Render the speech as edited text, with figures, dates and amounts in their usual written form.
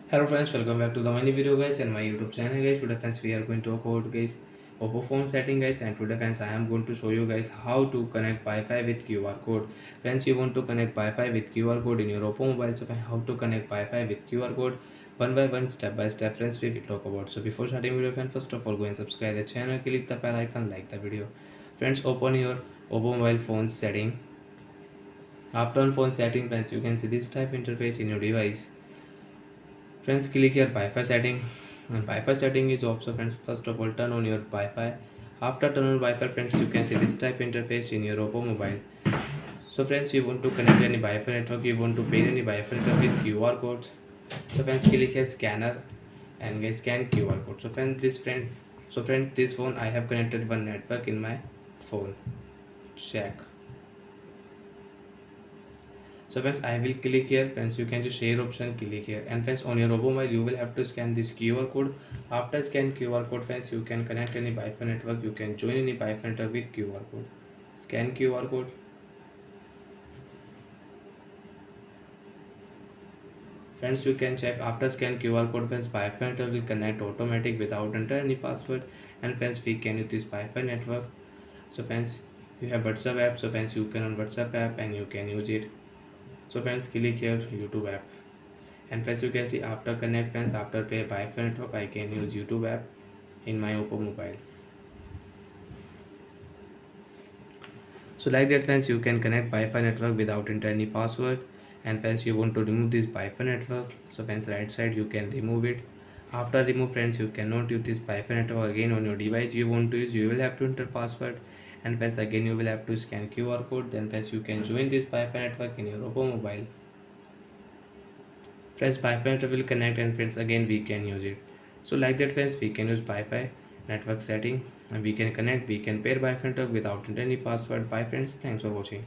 Hello friends, welcome back to the mini video guys and my YouTube channel guys. Today friends we are going to talk about guys Oppo phone setting guys, and today friends I am going to show you guys how to connect Wi-Fi with QR code. Friends, you want to connect Wi-Fi with QR code in your Oppo mobile, so how to connect Wi-Fi with QR code one by one, step by step friends we will talk about. So before starting video friends, first of all go and subscribe the channel, click the bell icon, like the video. Friends, open your Oppo mobile phone setting. After on phone setting friends, you can see this type interface in your device. Friends, click here Wi-Fi setting, and Wi-Fi setting is off. So friends, first of all turn on your Wi-Fi. After turn on Wi-Fi friends, you can see this type interface in your Oppo mobile. So friends, you want to connect any Wi-Fi network, you want to pay any Wi-Fi network with QR codes. So friends, click here scanner and guys scan QR code. So friends, this phone I have connected one network in my phone. Check. So friends, I will click here. Friends, you can just share option, click here, and friends on your Robo mobile you will have to scan this QR code. After scan QR code friends, you can connect any Wi-Fi network, you can join any Wi-Fi network with QR code. Scan QR code. Friends, you can check after scan QR code friends, Wi-Fi network will connect automatic without enter any password, and friends we can use this Wi-Fi network. So friends, you have WhatsApp app, so friends you can on WhatsApp app and you can use it. So friends, click here YouTube app. And friends, you can see after connect friends, after pay Wi-Fi network, I can use YouTube app in my Oppo mobile. So like that friends, you can connect Wi-Fi network without enter any password. And friends, you want to remove this Wi-Fi network, so friends right side you can remove it. After remove friends, you cannot use this Wi-Fi network again on your device you want to use. You will have to enter password, and friends again you will have to scan QR code. Then friends, you can join this Wi-Fi network in your Oppo mobile. Friends, Wi-Fi network will connect, and friends again we can use it. So like that friends, we can use Wi-Fi network setting, and we can connect, we can pair Wi-Fi network without any password. Bye friends, thanks for watching.